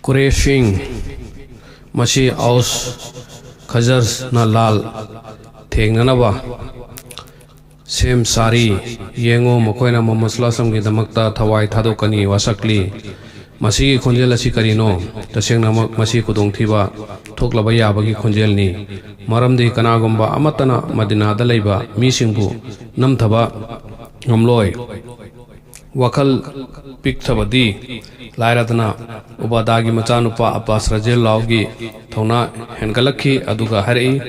कुरेशिंग मसी औस खजर्स ना लाल थेंगनबा सेम सारी येंगो मकोयना मोहम्मद की दमकता थवाई थादोकनी वासकली मसी खोंजेल असी करिनो तसेंगनमक मसी खुदोंथिबा थोकलबा याबगी खोंजेलनी मरमदि कनागुंबा अमतना मदीनादा लैबा मीसिंगबु नमथबा ngomloi wakal pikthabadi lairadana ubadagi machanupa abbas radhiyallahu gi thona hengalakhi aduga hari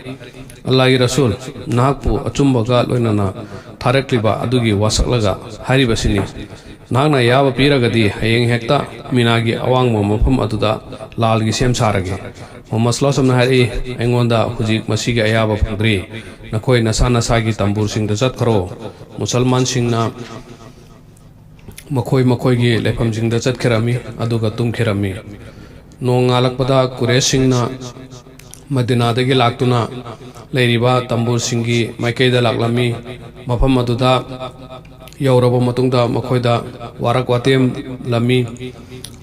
Allahgi rasul nahakpu achumbaga loinana tharakliba adugi wasaklaga haribasini nahakna yaba piragadi hayeng hekta minagi awangmo mafam aduda lalgi sem sarage Muhammad sallallahu alaihi wasallam hari engonda hujik masigi ayaba phangdri nakoi nasana sagi tambur sing da chatkaro musalman singna makoi makoi gi lefam sing da chatkherami aduga tumkherami nong alakpada Quraysh singna Madina dagi laktuna leiriba tambur singi maikaida laklami mafam aduda yauraba matungda makoida warak watem lami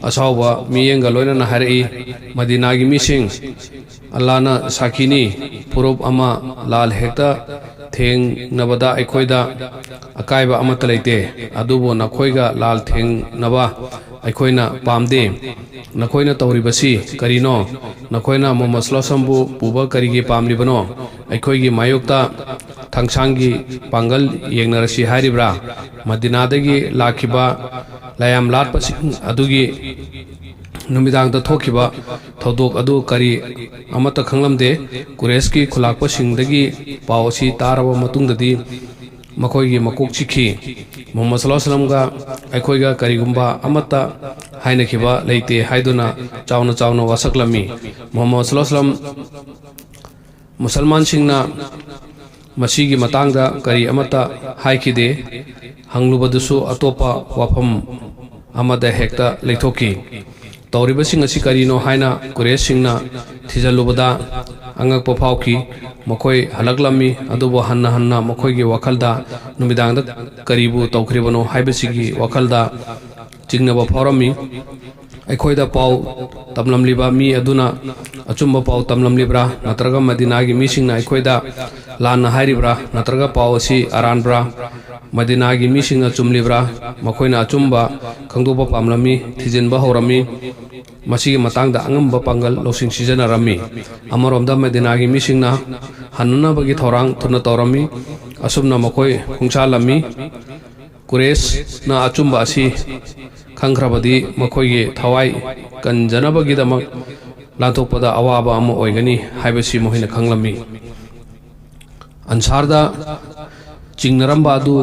asawba miyenga loina hari Madina gi mising Allah na sakini purub ama lal hekta theng nabada aikoida akaiba amata leite adubo nakoiga lal theng naba aikoina pamde nakoina tawribasi karino nakoina Muhammad sallallahu alaihi wasallam puba karigi pamlibano aikoigi mayokta thangsangi pangal yengnarasi haribra Madina dagi lakhiba layam latpasi adugi numidang da thokiba thodok adu kari amata khanglamde Quraysh ki khulakpa singdagi pawasi taraba matungdadi makoigi makok chikhi Muhammad sallallahu alaihi wasallam ga aikoiga karigumba amata hainakhiba leite haiduna chauna chauna wasaklami Muhammad sallallahu alaihi wasallam musalman singna masigi matangda kari amata haikide hanglubadusu atopa wafam amada hekta leithoki तौरीबसिंग असि करिनो हाइना Quraysh सिंगना थिजलुबदा अंगकप फावकी मखोय हलकलमी अदुबो हन्ना हन्ना मखोयगी वखलदा नुमिदांगदा करीबु तौखरिबनो हाइबसिगी वखलदा चिंगनबा फावरमी अखोयदा पाव तमलमलिबा मी अदुना अचुंबा पाव तमलमलिब्रा नत्रगा मदीनागी मीसिंगना अखोयदा लान हाइरिब्रा नत्रगा पाव असि अरानब्रा मदीनागी मीसिंगना चुमलिब्रा मखोयना अचुंबा खंगदोबा पामलमी थिजिनबा हौरमी मसीगी मतंगदा अंगंबा पंगल लौसिंग सिजनरमी अमरोमदा मदीनागी मीसिंगना हन्ननबगी थौरांग थुना तौरमी असुमना मखोय खुंगसालमी Quraysh ना अचुंबा असि खंग्रबदी मखोयगी थवाई कंजनबगीदमक लांथोकपदा अवाबा अमा ओइगनी हाइबसी मोहिना खंगलमी अंसारदा चिंगनरंबा अदु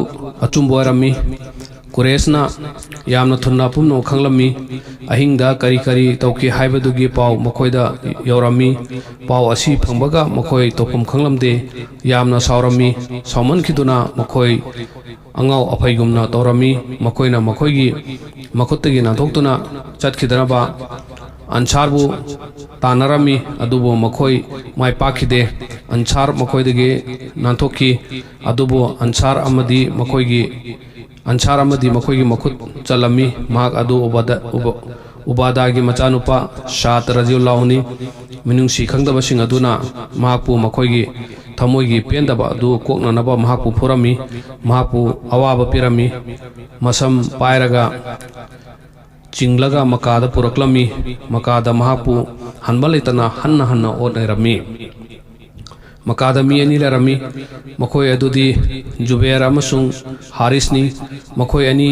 अचुंबा ओइरमी कुरेशना यामना थुन्ना पुमनो खंगलमी अहिंगदा करी करी तौकी हाइबदुगी पाव मखोयदा यौरमी पाव असि फंबगा मखोय तोपम खंगलमदे यामना सावरमी सावमन खिदुना मखोय अंगाव अफैगुमना तौरमी मखोयना मखोयगी मखुत्तगी नाथोक्तुना चटखिदनबा अंसारबु तानरमी अदुबो मखोय माय पाखिदे अंसार मखोयदगी नाथोक्की अदुबो अंसार अमदी मखोयगी अंसार अमदी मखोयगी मखुत चलमी माग अदु उबादागी मचानुपा शात रजिउल्लाहुनी मिनुंगसी खंगदबसिंग अदुना मागपु मखोयगी थमोयगी पेंदबा अदु कोकननबा मागपु फुरमी मागपु अवाबा पिरमी मसम पायरगा चिंगलगा मकादा पुरक्लमी मकादा मागपु हनबा लेतना हन्ना हन्ना ओनरमी मकादा मी अनि लरमी मखोय अदुदी जुबैर अमसुंग हारिसनी मखोय अनि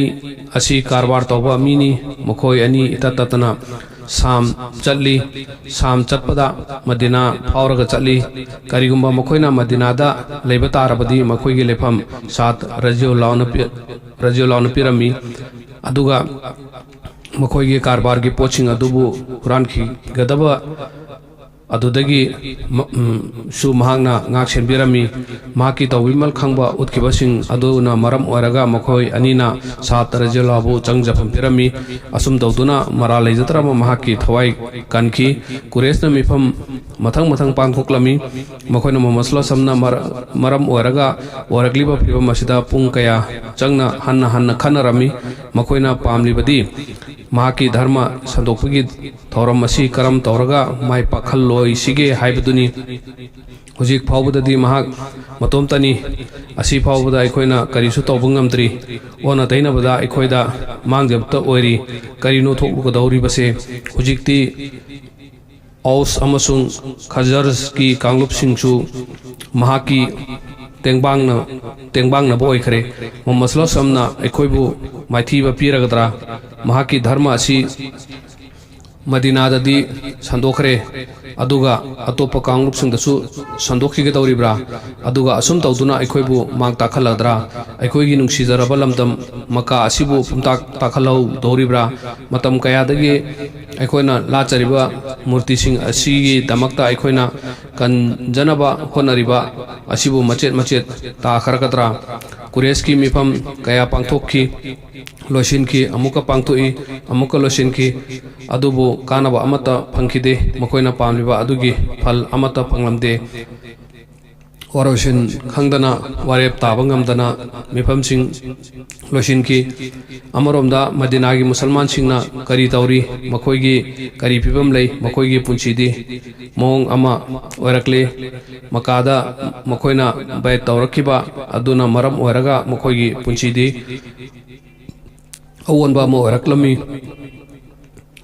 असि कारबार तौबा मीनी मखोय अनि इतततना साम चली साम चटपदा मदीना फावरगा चली करिगुंबा मखोयना मदीनादा लेबा तारबदी मखोयगी लेफम सात रजिउल्लाहु पिरमी अदुगा मखोयगी कारबारगी पोचिंग अदुबु हुरानखी गदबा अदुदगी सु महांगना ngak senbirami maki tawilmal khangba utkibasing aduna maram oraga makhoi anina sat rajalabu changjapam pirami asum dawduna mara leijatrama mahaki thawai kanki kuresna mifam mathang mathang pangkhoklami makhoina Muhammad sallallahu alaihi wasallam maram oraga oragliba phibam asida pung kaya changna hanna hanna khanarami makhoina pamlibadi mahaki dharma sandokpagi thoram asi karam tawraga mai pakhalloi sige haibaduni hujik phawbadadi mahak matomtani asi phawbada aikoina karisu tawbangamdri ona tainabada aikoida mangjabta oiri karino thoklugadawri base hujikti aus amasung khazars ki kanglup singchu mahaki tengbangna boy khare Muhammad sallallahu alaihi wasallam na aikoibu maithiba piragadra mahaki dharma asi Madina dadi sandokhre aduga atopa kanglup singdasu sandokhi tawribra aduga asum tawduna aikoibu mang takhaladra aikoigi nungsijaraba lamdam maka asibu pumtak takhalau dawribra matam kayadagi aikoina lachariba murti sing asigi damakta aikoina kan janaba honariba asibu machet ta kharakatra kureski mifam kaya pangthokki loishinki amuka pangtoi amuka loishinki adubu kanaba amata phangkhide makoina pamliba adugi phal amata phanglamde waroshin khangdana warep tabangamdana mifam sing loishinki amaromda madinagi musalman singna kari tawri makoigi kari pibam lei makoigi punchidi mong ama orakle makada makoina bai tawrakiba aduna maram oraga makoigi punchidi awonba mo oraklami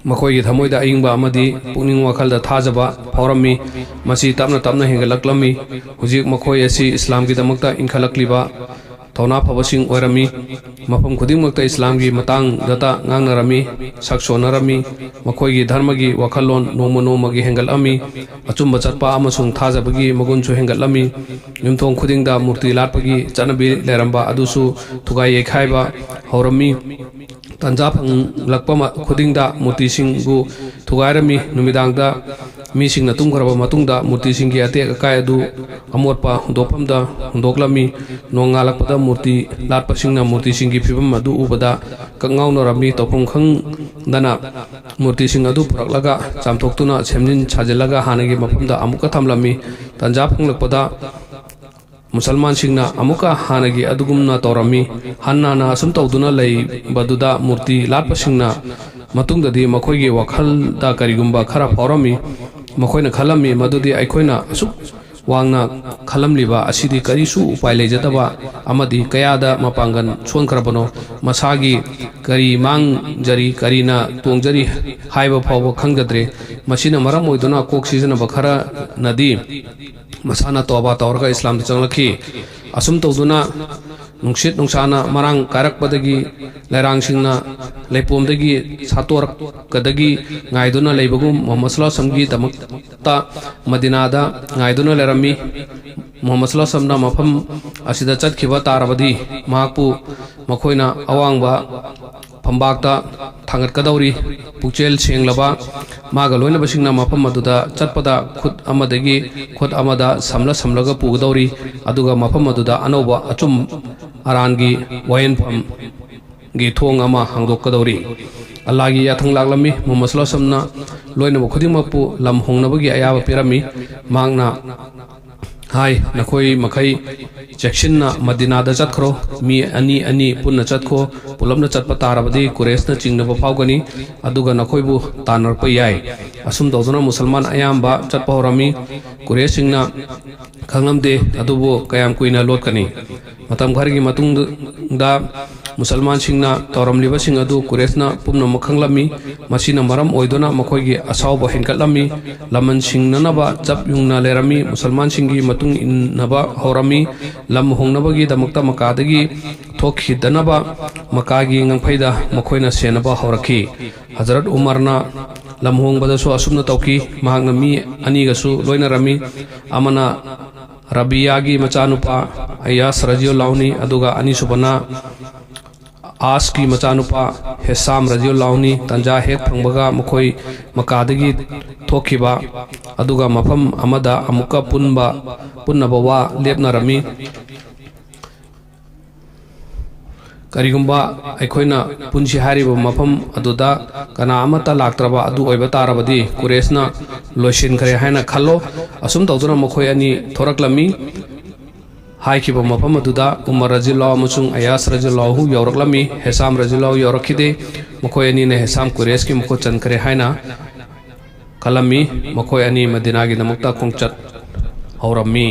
makoigi thamoida aingba amadi puning wakhalda thajaba phawrami masi tapna hengalaklami hujik makoi asi islam gi damakta inkhalakliba thona phabasing oirami mafam khudingmakta islam gi matang data ngangnarami saksonarami makoigi dharma gi wakhalon nomo gi hengalami achumba chatpa amasung thajabagi magunchu hengalami yumthong khudingda murti latpagi chanabi leramba adusu thugai ekhaiba horami tanja phang lakpa khudingda murti singbu thugairami numidangda mi singna tumkharaba matungda murti singgi atek akai adu amotpa hundopamda hundoklami nongalakpada murti latpa singna murti singgi phibam adu ubada kangaunorami topum khang dana murti sing adu puraklaga chamthoktuna semjin chajelaga hanagi mapamda amuka thamlami tanja phanglakpada musalman singna amuka hanagi adugumna torami hannana asum tawduna lei baduda murti latpa singna matungdadi makoigi wakhal da karigumba khara phawrami makoina khalami madudi aikoina asuk wangna khalamliba asidi karisu upai lejataba amadi kayada mapangan sonkrabano masagi kari mang jari karina tongjari haiba phawba khangadre masina maram oiduna kok season bakhara nadi masana toba tawrga islam changlakhi asum tawduna nungsit nungsana marang karakpadagi lerang singna leipomdagi satorak kadagi ngaiduna leibagum Muhammad sallallahu alaihi wasallam gi damakta madinada ngaiduna lerami Muhammad sallallahu alaihi wasallam mafam asida chatkhiba tarabadi mahakpu makoina awangba phambakta thangat kadawri puchel senglaba maga loina basingna mafam aduda chatpada khut amadagi khut amada samlaga pugadawri aduga mafam aduda anoba achum arangi wayen pham gi thong ama hangdokadawri Allahgi yathang laklami Muhammad sallallahu alaihi wasallam loina khudimakpu lam hongnabagi ayaba pirami mangna hai nakoi makai chekshinna madinada chatkro mi ani punna chatko pulamna chatpa tarabadi kuresna chingnaba phawgani aduga nakoibu tanarpa yai asum dawduna musalman ayamba chatpa horami kuresingna khanglamde adubu kayam kuina lotkani matam khargi matungda musalman singna tawramliba sing adu kuresna pumna makhanglami masina maram oidona makoigi asawba henkatlami laman singnanaba chap yungna lerami musalman singi matung innaba horami lam hongnabagi damakta makadagi thokhidanaba makagi ngangphaida makoina senaba horakhi Hazrat Umarna lam hongbadasu asumna tawki mahakna mi anigasu loinarami amana Rabiyagi machanupa Ayas radhiyallahu anhu aduga anisubana Aski machanupa Hesam radhiyallahu anhu tanja hek phangbaga makhoi makadagi thokhiba aduga mafam amada amuka punnabawa lepnarami karigumba aikoina punsi hariba mafam aduda kana amata laktraba adu oiba tarabadi kuresna loishin khare haina khallo asum tawduna makhoi ani thoraklami haikiba mafam aduda Umar radhiyallahu amachung Ayas radhiyallahu yawraklami Hesam radhiyallahu yawrakhide मखोय अनि ने हेसाम Quraysh की मखो चनखरे हाइना कलमी मखोय अनि Medina की नमकता खोंगचत हौरमी